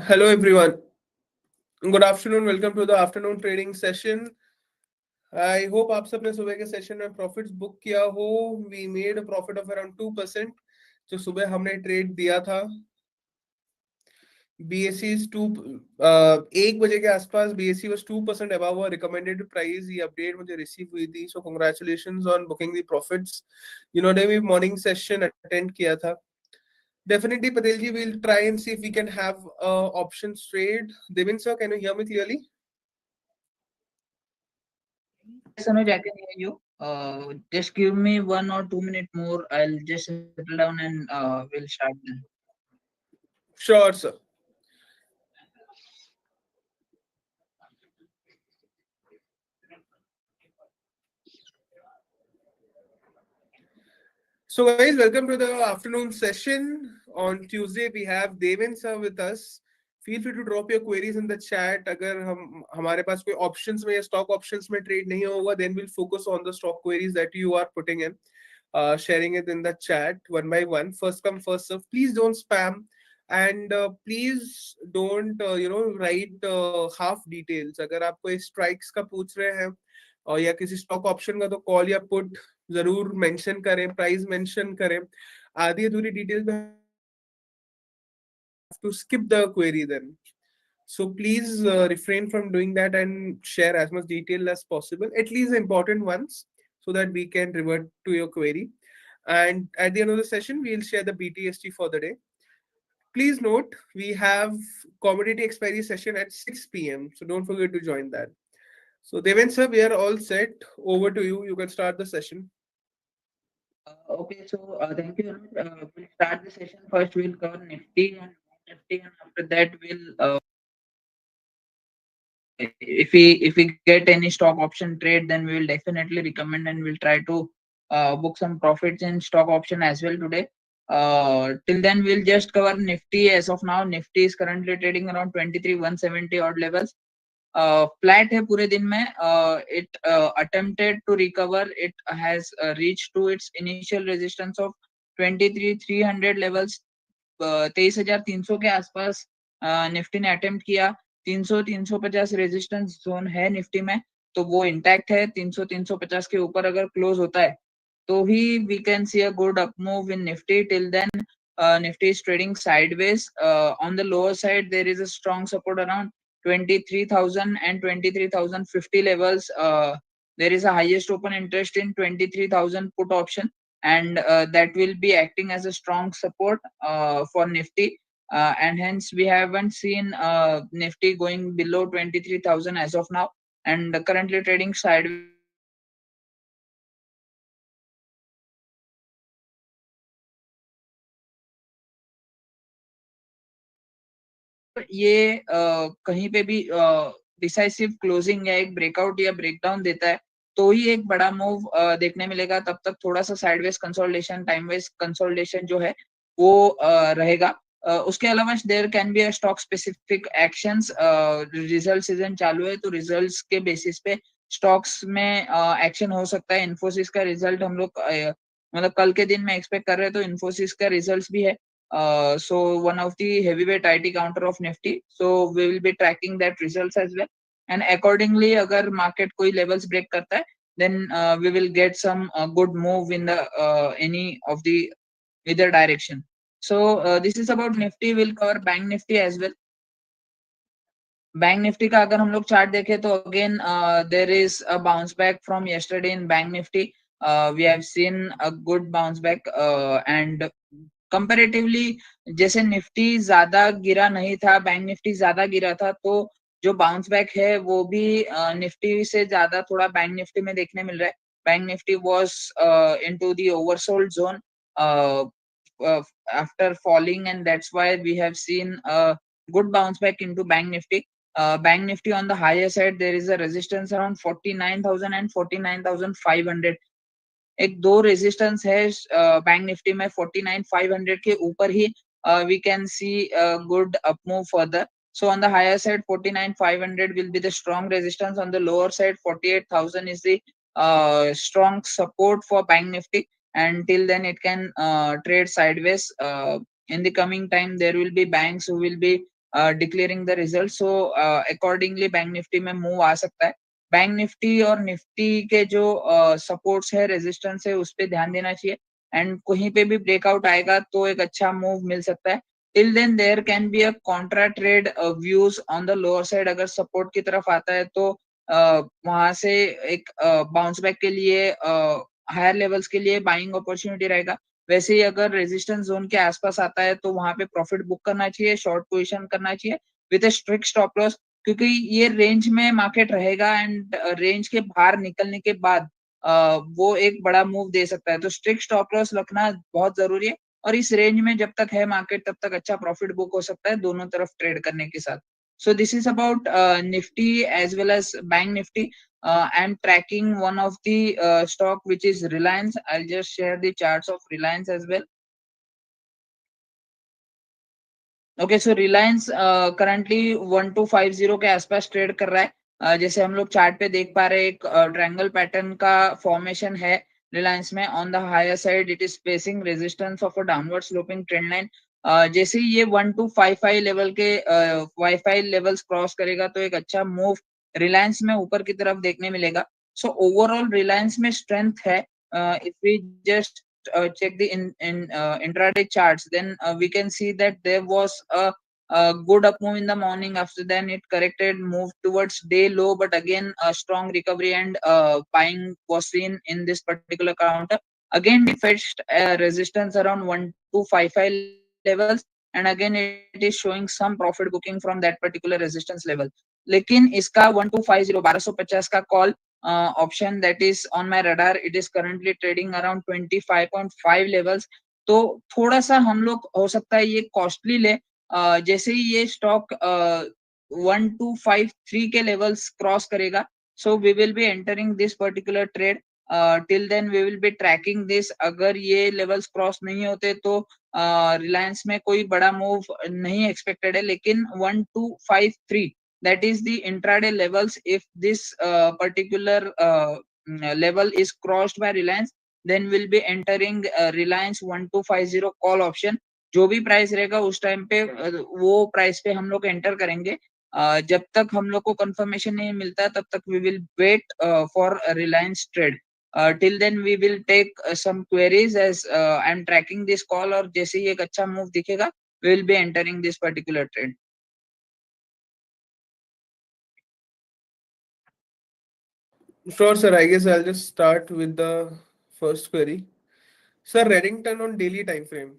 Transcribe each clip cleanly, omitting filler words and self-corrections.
Hello everyone. Good afternoon. Welcome to the afternoon trading session. I hope आप सबने सुबह के सेशन में प्रॉफिट्स बुक किया हो. We made a profit of around 2% जो सुबह हमने ट्रेड दिया था. BSE is 1 बजे के आसपास BSE was 2% above our recommended price. ये अपडेट मुझे रिसीव हुई थी. So congratulations on booking the profits. You know, मैं मॉर्निंग सेशन अटेंड किया था. Definitely, Patelji, we'll try and see if we can have options trade. Devin sir, can you hear me clearly? Yes, Anuj, I can hear you. Just give me 1 or 2 minutes more. I'll just settle down and we'll start then. Sure, sir. So, guys, welcome to the afternoon session. On Tuesday, we have Devin sir with us. Feel free to drop your queries in the chat. अगर हमारे पास कोई options में या stock options में trade नहीं होगा, then we'll focus on the stock queries that you are putting in, sharing it in the chat one by one. First come, first serve. Please don't spam. And please don't write half details. अगर आप कोई strikes का पूछ रहे हैं और या किसी स्टॉक ऑप्शन का, तो कॉल या पुट जरूर मेंशन करें, प्राइस मेंशन करें. आधी अधूरी डिटेल में to skip the query then. So please refrain from doing that and share as much detail as possible, at least the important ones, so that we can revert to your query. And at the end of the session, we'll share the BTST for the day. Please note, we have commodity expiry session at 6 p.m. So don't forget to join that. So Deven sir, we are all set. Over to you. You can start the session. Okay, so thank you, Anuj. We'll start the session. First, we'll cover Nifty, and after that, if we get any stock option trade, then we will definitely recommend and we'll try to book some profits in stock option as well today. Till then, we'll just cover Nifty. As of now, Nifty is currently trading around 23,170 odd levels. Flat है पूरे दिन में. It attempted to recover. It has reached to its initial resistance of 23,300 levels. 23,300 के आसपास Nifty ने attempt किया. 300-350 resistance zone है Nifty में, तो वो इंटैक्ट है. 300-350 के ऊपर अगर क्लोज होता है तो ही we can see a good up move in Nifty. Till then Nifty is trading sideways. On the lower side, there is a strong support around 23,000 and 23,050 levels. There is a highest open interest in 23,000 put option, and that will be acting as a strong support for Nifty. And hence, we haven't seen Nifty going below 23,000 as of now, and currently trading sideways. ये कहीं पे भी decisive closing या एक breakout या breakdown देता है तो ही एक बड़ा मूव देखने मिलेगा. तब तक थोड़ा सा sideways consolidation, time wise consolidation जो है वो रहेगा. उसके अलावा there can be a stock specific actions. Result season चालू है तो रिजल्ट्स के बेसिस पे स्टॉक्स में एक्शन हो सकता है. इन्फोसिस का रिजल्ट हम लोग मतलब कल के दिन में एक्सपेक्ट कर रहे हैं, तो इन्फोसिस का रिजल्ट्स भी है. So one of the heavyweight IT counter of Nifty. So we will be tracking that results as well. And accordingly, अगर market कोई levels break करता है, then we will get some good move in the any of the either direction. So this is about Nifty. We'll cover Bank Nifty as well. Bank Nifty का अगर हम लोग chart देखें तो again there is a bounce back from yesterday in bank Nifty. We have seen a good bounce back and comparatively जैसे Nifty ज्यादा गिरा नहीं था, बैंक निफ्टी ज्यादा गिरा था, तो जो बाउंस बैक है वो भी निफ्टी से ज्यादा थोड़ा बैंक निफ्टी में देखने मिल रहा है. Bank Nifty was into the oversold zone after falling, and that's why we have seen a good bounce back into bank nifty. Bank nifty on the higher side, there is a resistance around 49,000 and 49,500. एक दो resistance है bank Nifty में. 49,500 के ऊपर ही we can see a good up move further. So on the higher side, 49,500 will be the strong resistance. On the lower side, 48,000 is the strong support for bank nifty. And till then, it can trade sideways. In the coming time, there will be banks who will be declaring the result. So accordingly bank Nifty में move आ सकता है. Bank Nifty और Nifty के जो supports है, resistance है, उस पर ध्यान देना चाहिए. एंड कहीं पे भी ब्रेकआउट आएगा तो एक अच्छा मूव मिल सकता है. Till then there can be a contra trade views on the lower side. अगर सपोर्ट की तरफ आता है तो वहां से एक बाउंस बैक के लिए हायर लेवल्स के लिए बाइंग अपॉर्चुनिटी रहेगा. वैसे ही अगर रेजिस्टेंस जोन के आसपास आता है तो वहां पे प्रॉफिट बुक करना चाहिए, शॉर्ट पोजीशन करना चाहिए with a strict stop loss, क्योंकि ये रेंज में मार्केट रहेगा एंड रेंज के बाहर निकलने के बाद वो एक बड़ा मूव दे सकता है. तो स्ट्रिक्ट स्टॉप लॉस रखना बहुत जरूरी है. और इस रेंज में जब तक है मार्केट तब तक अच्छा प्रॉफिट बुक हो सकता है दोनों तरफ ट्रेड करने के साथ. So this is about Nifty as well as Bank Nifty. I'm tracking one of the stock which is Reliance. I'll just share the charts of Reliance as well. Okay, so Reliance currently 1250 के आसपास trade कर रहा है. जैसे हम लोग chart पे देख पा रहे हैं, एक ट्रायंगल पैटर्न का फॉर्मेशन है रिलायंस में. On the higher side it is facing resistance of a downward sloping trend line. जैसे ही ये 1255 लेवल के वाईफाई लेवल्स क्रॉस करेगा तो एक अच्छा मूव रिलायंस में ऊपर की तरफ देखने मिलेगा. सो ओवरऑल रिलायंस में स्ट्रेंथ है. If we just check the intraday charts, then we can see that there was a good up move in the morning. After then it corrected, moved towards day low, but again a strong recovery and buying was seen in this particular counter. Again it fetched resistance around 1255 levels, and again it is showing some profit booking from that particular resistance level. लेकिन इसका 1250 1250 का call option that is on my radar, it is currently trading around 25.5 levels. तो थोड़ा सा हम लोग हो सकता है ये कॉस्टली ले. जैसे ही ये स्टॉक 1253 के लेवल्स क्रॉस करेगा, so we will be entering this particular trade. Till then we will be tracking this. अगर ये लेवल्स क्रॉस नहीं होते तो रिलायंस में कोई बड़ा मूव नहीं एक्सपेक्टेड है. लेकिन 1253, that is the intraday levels. If this particular level is crossed by Reliance, then we'll be entering Reliance 1250 call option. जो भी प्राइस रहेगा उस टाइम पे वो प्राइस पे हम लोग एंटर करेंगे. जब तक हम लोग को कंफर्मेशन नहीं मिलता तब तक we will wait for Reliance trade. Till then we will take some queries as I am tracking this call. और जैसे ही एक अच्छा मूव दिखेगा we will be entering this particular trade. Sure, sir. I guess I'll just start with the first query. Sir, Reddington on daily time frame.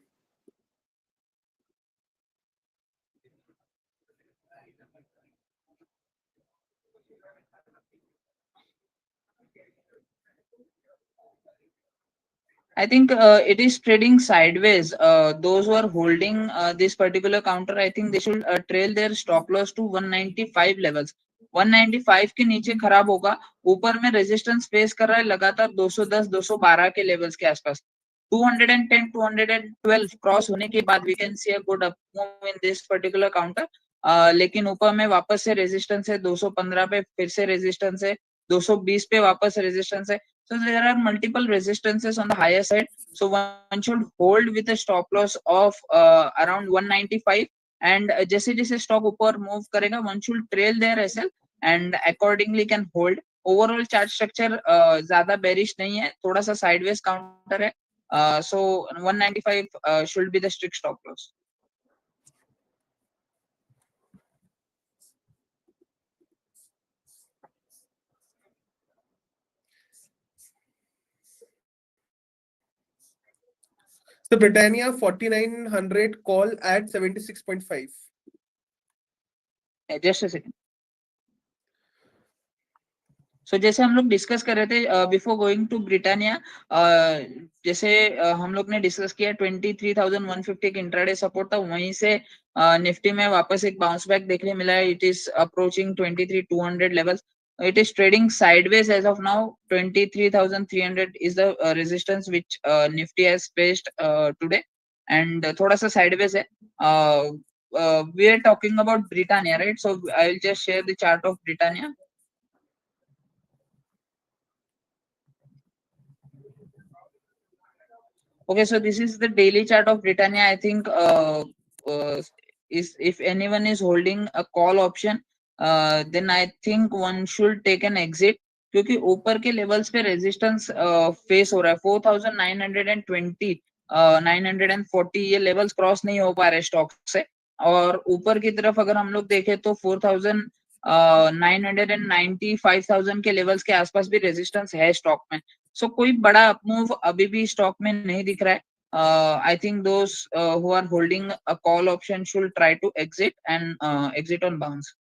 I think it is trading sideways. Those who are holding this particular counter, I think they should trail their stop loss to 195 levels. 195 के नीचे खराब होगा. ऊपर में resistance face कर रहा है लगातार 210 212 के लेवल्स के आसपास. 210 212 क्रॉस होने के बाद we can see a good up move in this particular counter. लेकिन ऊपर में वापस से रेजिस्टेंस है 215 पे, फिर से रेजिस्टेंस है 220 पे, वापस रेजिस्टेंस है. So there are multiple resistances on the higher side. So one should hold with a stop loss of around 195. And जैसे जैसे stock ऊपर move करेगा, one should trail their SL and accordingly can hold. Overall chart structure ज़्यादा bearish नहीं है, थोड़ा सा sideways counter है. So 195 should be the strict stop loss. So Britannia 4900 call at 76.5. Just a second. सो जैसे हम लोग डिस्कस कर रहे थे बिफोर गोइंग टू ब्रिटानिया, जैसे हम लोग ने डिस्कस किया 23,150 के इंट्राडे सपोर्ट था, वहीं से निफ्टी में वापस एक बाउंस बैक देखने मिला है. It is approaching 23,200 levels. It is trading sideways as of now. 23,300 is the resistance which Nifty has faced today, and थोड़ा सा sideways है. We are talking about Britannia, right? So I'll just share the chart of Britannia. Okay, so this is the daily chart of Britannia. I think is if anyone is holding a call option, then I think one should take an exit, क्योंकि ऊपर के levels पे resistance face हो रहा है 4920 940 ये levels cross नहीं हो पा रहे स्टॉक से, और ऊपर की तरफ अगर हम लोग देखें तो 4990 5000 के लेवल्स के आसपास भी रेजिस्टेंस है स्टॉक में. सो कोई बड़ा अपमूव अभी भी स्टॉक में नहीं दिख रहा है. I think those who are holding a call option should try to exit and exit on bounce.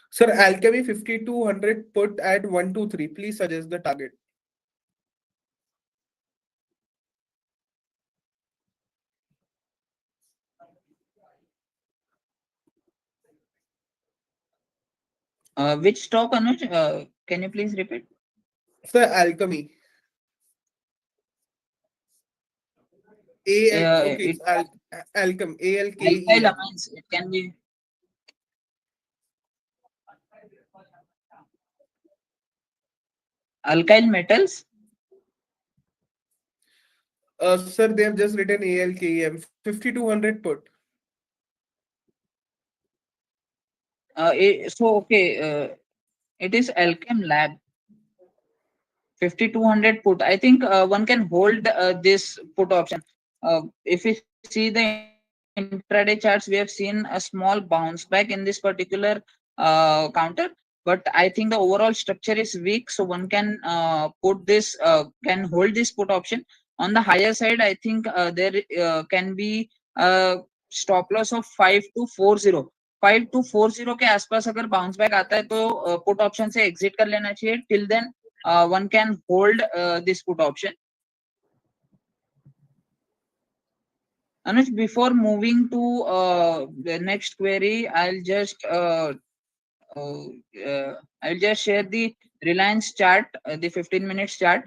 Sir, Alchemy 5200 put at 123. Please suggest the target. Which stock, Anuj? Can you please repeat? Sir, Alchemy. Okay, it's Alchem. Alkyl ALKEM. amines. It can be. Alkyl metals. Sir, they have just written ALKEM. 5200 put. So okay. It is Alchem Lab. 5200 put. I think one can hold this put option. If we see the intraday charts, we have seen a small bounce back in this particular counter. But I think the overall structure is weak, so one can can hold this put option. On the higher side, I think there can be a stop loss of 5240. 5240 के आसपास अगर bounce back आता है तो put option से exit कर लेना चाहिए. Till then one can hold this put option. Anuj, before moving to the next query, I'll just share the Reliance chart, the 15 minutes chart.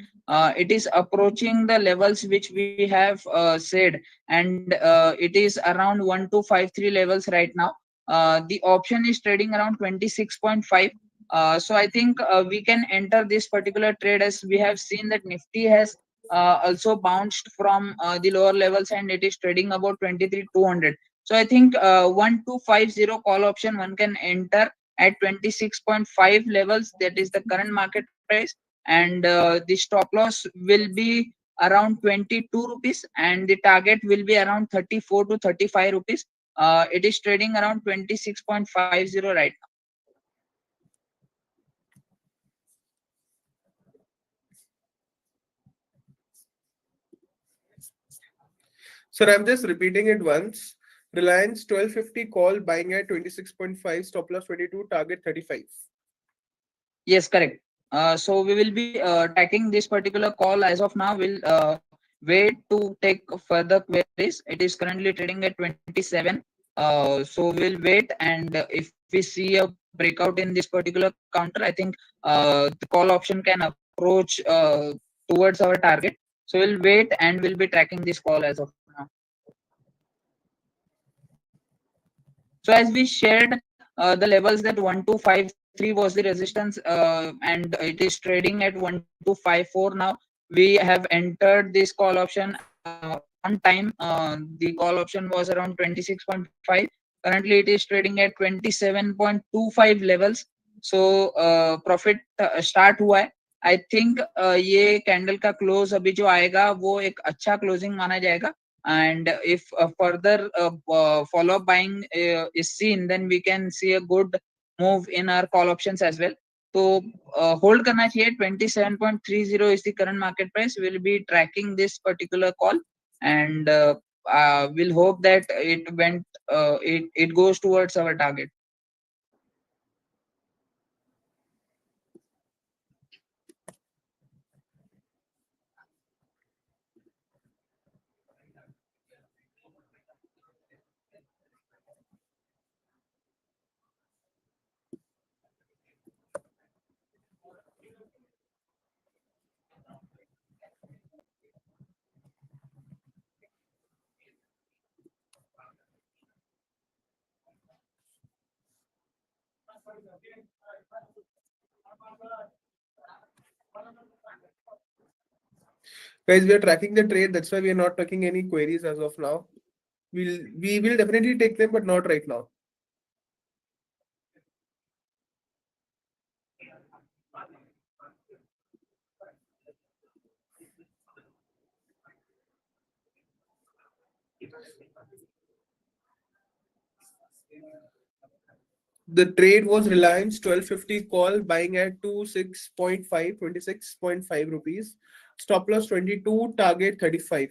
It is approaching the levels which we have said, and it is around 1253 levels right now. The option is trading around 26.5. So I think we can enter this particular trade, as we have seen that Nifty has also bounced from the lower levels and it is trading about 23,200. So I think 1250 call option one can enter at 26.5 levels. That is the current market price, and the stop loss will be around 22 rupees and the target will be around 34 to 35 rupees. It is trading around 26.50 right now. Sir, I'm just repeating it once. Reliance 1250 call, buying at 26.5, stop loss 22, target 35. Yes, correct. So we will be tracking this particular call as of now. We'll wait to take further queries. It is currently trading at 27. So we'll wait, and if we see a breakout in this particular counter, I think the call option can approach towards our target. So we'll wait and we'll be tracking this call as of now. So as we shared the levels that 1253 was the resistance, and it is trading at 1254 now. We have entered this call option on time. The call option was around 26.5. Currently it is trading at 27.25 levels. So profit start हुआ है. I think ये candle का close अभी जो आएगा वो एक अच्छा क्लोजिंग माना जाएगा. And if further follow-up buying is seen, then we can see a good move in our call options as well. So hold करना चाहिए. 27.30 is the current market price. We'll be tracking this particular call, and we'll hope that it goes towards our target. Guys, we are tracking the trade. That's why we are not taking any queries as of now. We will definitely take them, but not right now. The trade was Reliance 1250 call, buying at 26.5 rupees. Stop loss 22, target 35.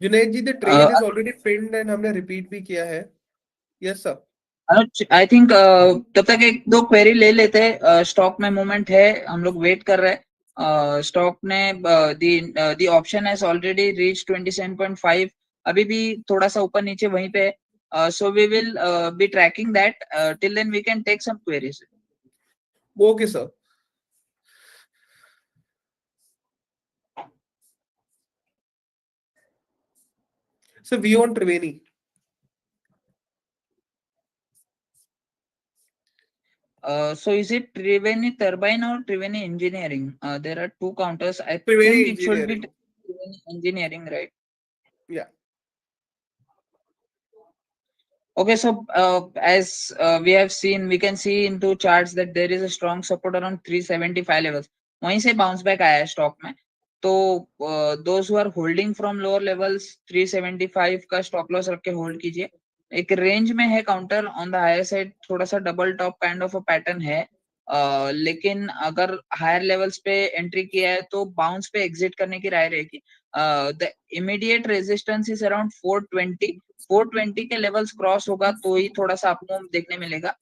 Junaid ji, the trade is already pinned and हमने repeat भी किया है. Yes sir. I think तब तक एक दो query ले लेते हैं. स्टॉक में मूवमेंट है, हम लोग वेट कर रहे हैं. स्टॉक ने the option has already reach 27.5, अभी भी थोड़ा सा ऊपर नीचे वहीं पे है. So we will be tracking that. Till then we can take some queries. Okay sir. So we on Triveni. So is it Triveni Turbine or Triveni Engineering? There are two counters. I Triveni think it should be Engineering. Triveni Engineering, right? Yeah. Okay, so as we have seen, we can see into charts that there is a strong support around 375 levels. वहीं से bounce back आया है stock में. तो those who are holding from lower levels 375 का stop loss रख के hold कीजिए. एक range में है counter on the higher side, थोड़ा सा double top kind of a pattern है. लेकिन अगर higher levels पे entry किया है तो bounce पे exit करने की राय रहेगी. The immediate resistance is around 420. 420 के लेवल्स क्रॉस होगा तो ही थोड़ा सा अपमूव देखने मिलेगा.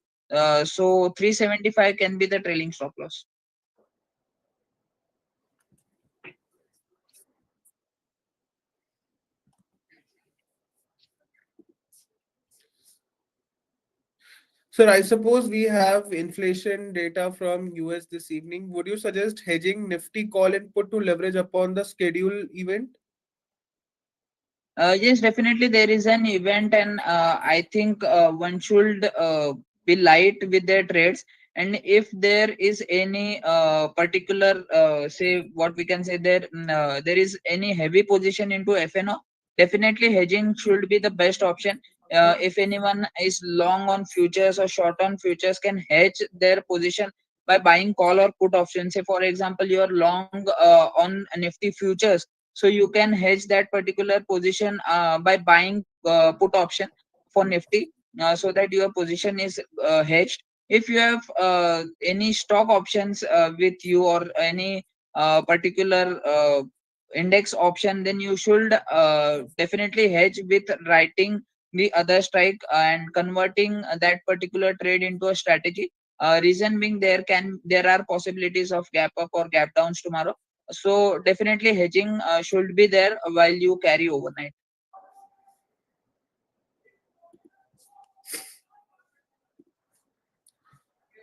सो 375 can be the trailing stop loss. Sir, I suppose we have inflation data from US this evening. Would you suggest hedging Nifty call and put to leverage upon the schedule event? Yes, definitely there is an event, and I think one should be light with their trades. And if there is any particular, say what we can say there is any heavy position into FNO, definitely hedging should be the best option. If anyone is long on futures or short on futures, can hedge their position by buying call or put options. Say for example, you are long on Nifty futures, so you can hedge that particular position by buying put option for Nifty, so that your position is hedged. If you have any stock options with you, or any particular index option, then you should definitely hedge with writing the other strike and converting that particular trade into a strategy. Reason being, there are possibilities of gap up or gap downs tomorrow. So definitely hedging should be there while you carry overnight.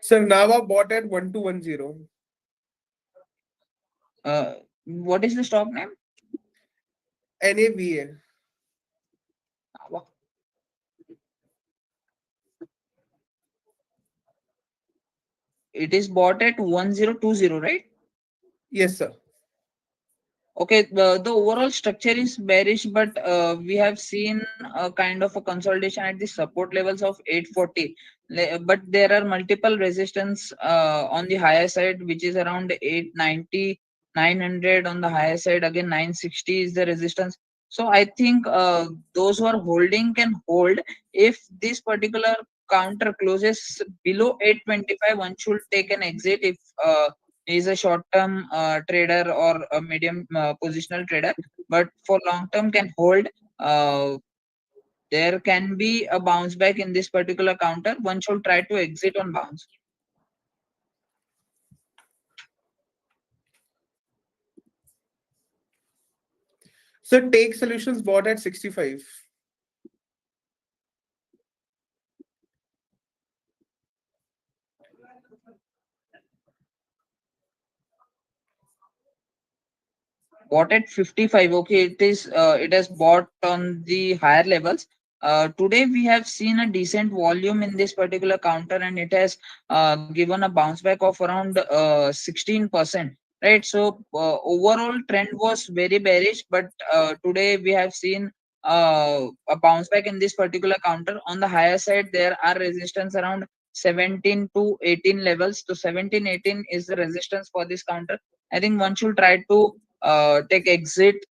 Sir, Nava bought at 1210. What is the stock name? NAVA. It is bought at 1020, right? Yes, sir. Okay, the overall structure is bearish, but we have seen a kind of a consolidation at the support levels of 840. But there are multiple resistance on the higher side, which is around 890, 900 on the higher side. Again, 960 is the resistance. So I think those who are holding can hold. If this particular counter closes below 825, one should take an exit if is a short-term trader or a medium positional trader, but for long-term can hold. There can be a bounce back in this particular counter. One should try to exit on bounce. Sir, Take Solutions bought at 65. Bought at 55. Okay, it has bought on the higher levels. Today we have seen a decent volume in this particular counter, and it has given a bounce back of around 16%. Right, so overall trend was very bearish, but today we have seen a bounce back in this particular counter. On the higher side, there are resistance around 17 to 18 levels. So 17, 18 is the resistance for this counter. I think one should try to take exit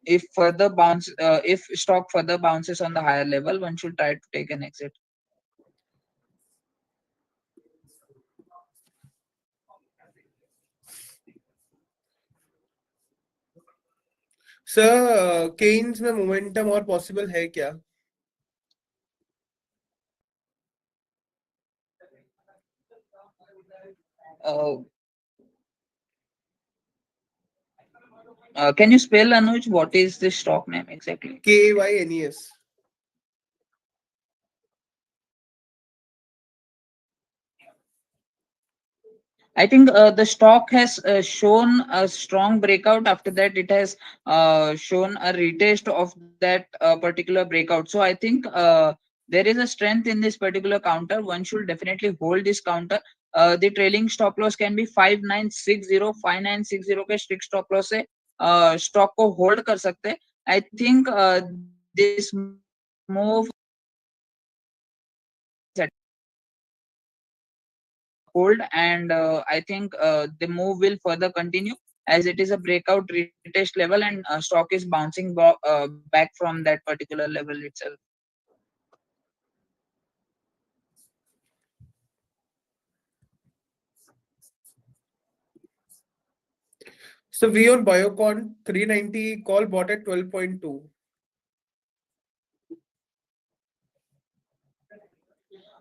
if further bounce, if stock further bounces on the higher level, one should try to take an exit. Sir Kaynes में momentum और possible है क्या? Uh, can you spell, Anuj, what is the stock name exactly? KYNES. I think the stock has shown a strong breakout. After that, it has shown a retest of that particular breakout. So I think there is a strength in this particular counter. One should definitely hold this counter. The trailing stop loss can be 5960. 5960 के strict stop loss से stock को hold कर सकते हैं. I think this move hold, and I think the move will further continue as it is a breakout retest level, and stock is bouncing back from that particular level itself. So we on Biocon 390 call bought at 12.2.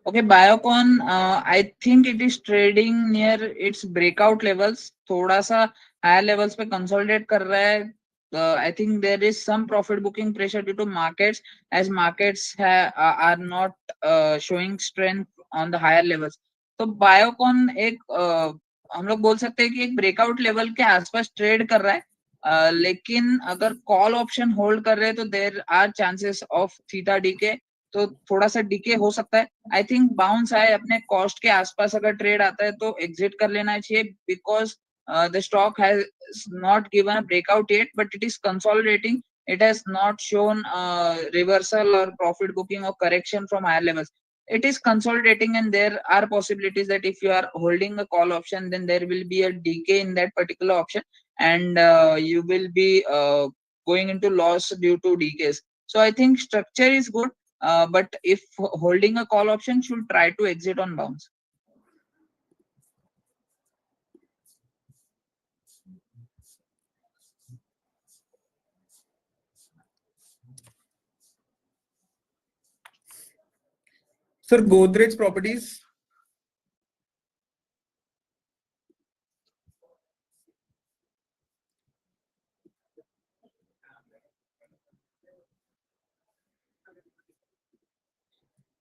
Okay, Biocon, I think it is trading near its breakout levels. थोड़ा सा higher levels पे consolidate कर रहा है. I think there is some profit booking pressure due to markets, as markets are not showing strength on the higher levels. तो Biocon एक हम लोग बोल सकते हैं कि एक breakout level के आसपास trade कर रहा है. लेकिन अगर कॉल ऑप्शन होल्ड कर रहे हैं तो there are chances of theta decay, तो थोड़ा सा डीके हो सकता है. आई थिंक बाउंस आए अपने कॉस्ट के आसपास अगर ट्रेड आता है तो एग्जिट कर लेना चाहिए, because the stock has not given a breakout yet, but it is consolidating. It has not shown reversal or profit booking or correction from higher levels. It is consolidating, and there are possibilities that if you are holding a call option, then there will be a decay in that particular option, and you will be going into loss due to decays. So I think structure is good, but if holding a call option, should try to exit on bounce. Sir, Godrej Properties.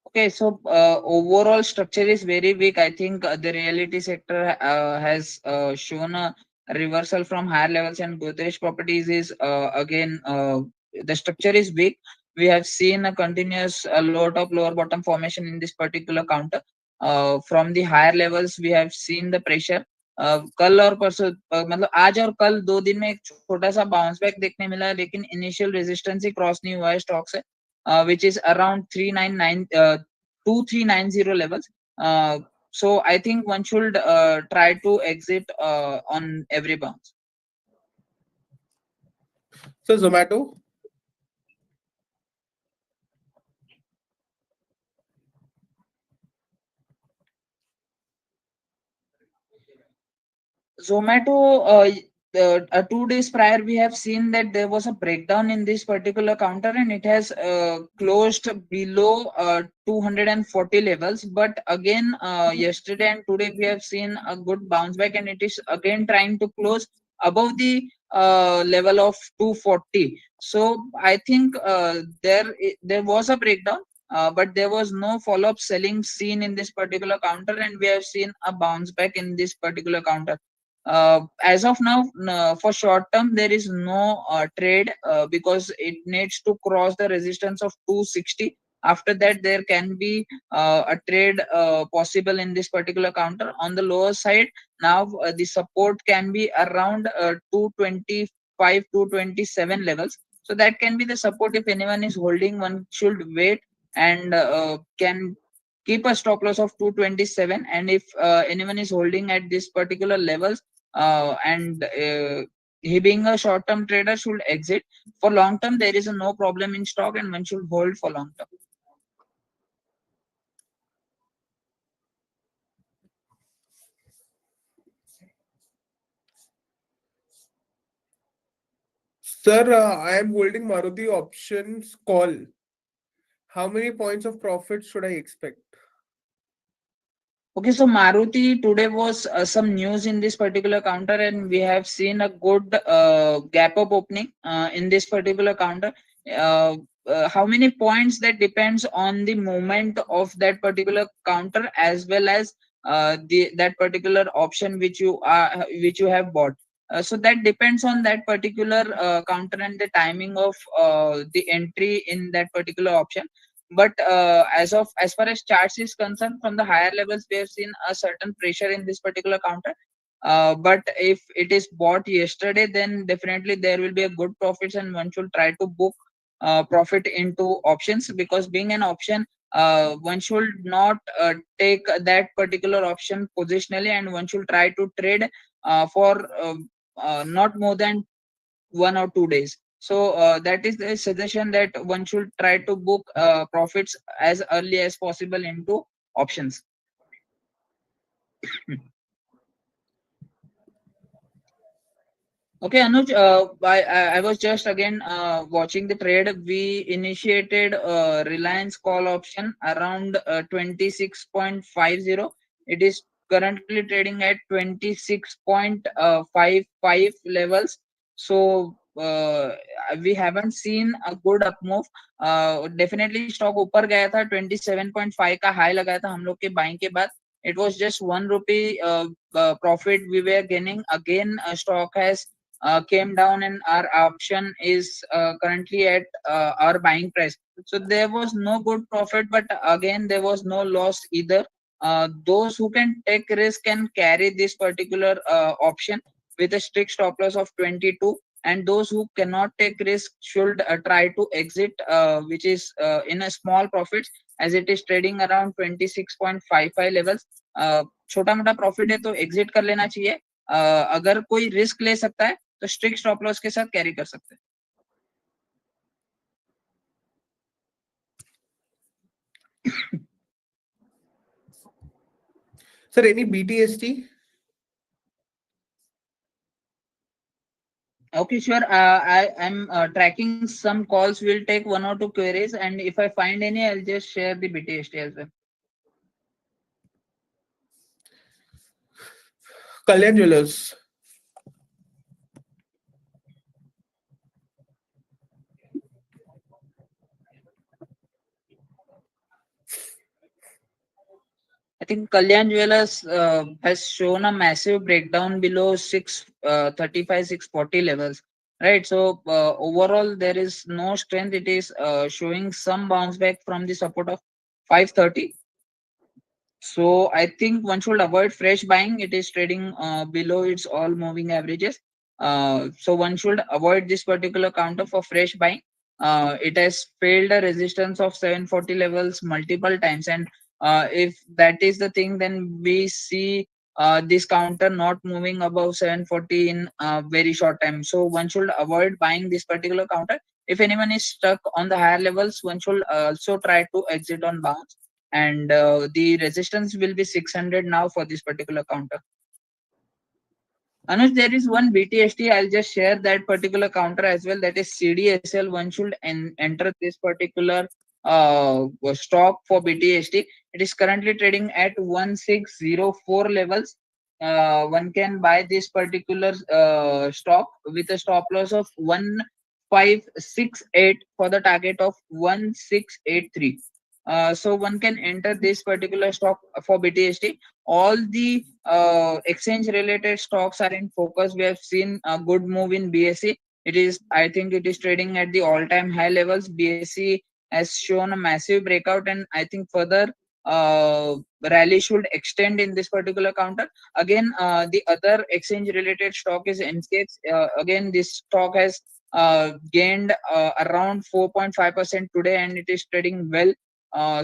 Okay, so overall structure is very weak. I think the reality sector has shown a reversal from higher levels, and Godrej Properties is again the structure is weak. We have seen a continuous lot of lower bottom formation in this particular counter. From the higher levels, we have seen the pressure. कल और परसों मतलब आज और कल 2 दिन में एक छोटा सा बाउंस बैक देखने मिला है, लेकिन इनिशियल रेजिस्टेंस ही क्रॉस नहीं हुआ है स्टॉक से, which is around 2390 levels. So I think one should try to exit on every bounce. So Zomato. Zomato, 2 days prior, we have seen that there was a breakdown in this particular counter, and it has closed below 240 levels. But again, yesterday and today, we have seen a good bounce back, and it is again trying to close above the level of 240. So I think there was a breakdown. But there was no follow-up selling seen in this particular counter, and we have seen a bounce back in this particular counter. As of now, for short term, there is no trade because it needs to cross the resistance of 260. After that, there can be a trade possible in this particular counter. On the lower side, now the support can be around 225, 227 levels. So that can be the support. If anyone is holding, one should wait and can keep a stop loss of 227. And if anyone is holding at this particular levels, and he being a short term trader should exit. For long term, there is no problem in stock and one should hold for long term. Sir, I am holding Maruti options call. How many points of profit should I expect? Okay, so Maruti, today was some news in this particular counter, and we have seen a good gap up opening in this particular counter. Uh, how many points, that depends on the movement of that particular counter, as well as the that particular option which you have bought. So that depends on that particular counter and the timing of the entry in that particular option. But as far as charts is concerned, from the higher levels we have seen a certain pressure in this particular counter. But if it is bought yesterday, then definitely there will be a good profits and one should try to book profit into options, because being an option, one should not take that particular option positionally, and one should try to trade for not more than 1 or 2 days. So that is the suggestion, that one should try to book profits as early as possible into options. Okay, Anuj, I was just again watching the trade. We initiated Reliance call option around 26.50. It is currently trading at 26.55 levels. So we haven't seen a good up move. Definitely stock ऊपर गया था, 27.5 का high लगाया था हम लोग के buying के बाद. It was just 1 rupee profit we were gaining. Again, stock has came down and our option is currently at our buying price. So there was no good profit, but again there was no loss either. Those who can take risk can carry this particular option with a strict stop loss of 22, and those who cannot take risk should try to exit, which is in a small profits, as it is trading around 26.55 levels. छोटा मोटा profit है तो exit कर लेना चाहिए. अगर कोई risk ले सकता है तो स्ट्रिक्ट स्टॉप लॉस के साथ कैरी कर सकते हैं. Sir, any BTST? Okay, sure. I am tracking some calls. We'll take 1 or 2 queries, and if I find any, I'll just share the BTST as well. Kalyan Jewellers. I think Kalyan Jewellers has shown a massive breakdown below 635, 640 levels. Right. So overall, there is no strength. It is showing some bounce back from the support of 530. So I think one should avoid fresh buying. It is trading below its all moving averages. So one should avoid this particular counter for fresh buying. It has failed a resistance of 740 levels multiple times, and if that is the thing, then we see this counter not moving above 740 in a very short time. So one should avoid buying this particular counter. If anyone is stuck on the higher levels, one should also try to exit on bounce, and the resistance will be 600 now for this particular counter. Anuj, there is one BTST. I'll just share that particular counter as well. That is CDSL. One should enter this particular stock for BTST. It is currently trading at 1604 levels. One can buy this particular stock with a stop loss of 1568 for the target of 1683. So one can enter this particular stock for BTST. All the exchange related stocks are in focus. We have seen a good move in BSE. It is, I think it is trading at the all time high levels. BSE has shown a massive breakout, and I think further uh, rally should extend in this particular counter. Again, the other exchange related stock is Sensex. Again, this stock has gained around 4.5% today, and it is trading well.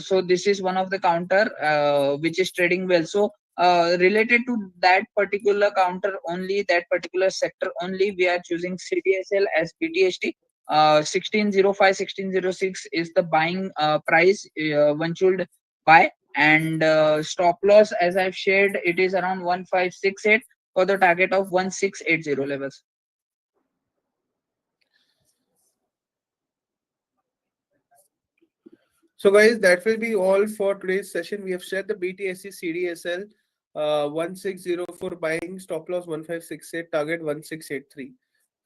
So this is one of the counter which is trading well. So related to that particular counter only, that particular sector only, we are choosing CDSL as BTST. 1605, 1606 is the buying price one should buy, and stop loss, as I've shared, it is around 1568 for the target of 1680 levels. So guys, that will be all for today's session. We have shared the BTSC CDSL 1604 buying, stop loss 1568, target 1683.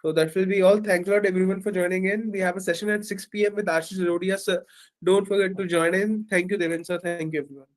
So that will be all. Thanks a lot everyone for joining in. We have a session at 6 p.m. with Ashish Zodia, sir. Don't forget to join in. Thank you, Devin sir. Thank you everyone.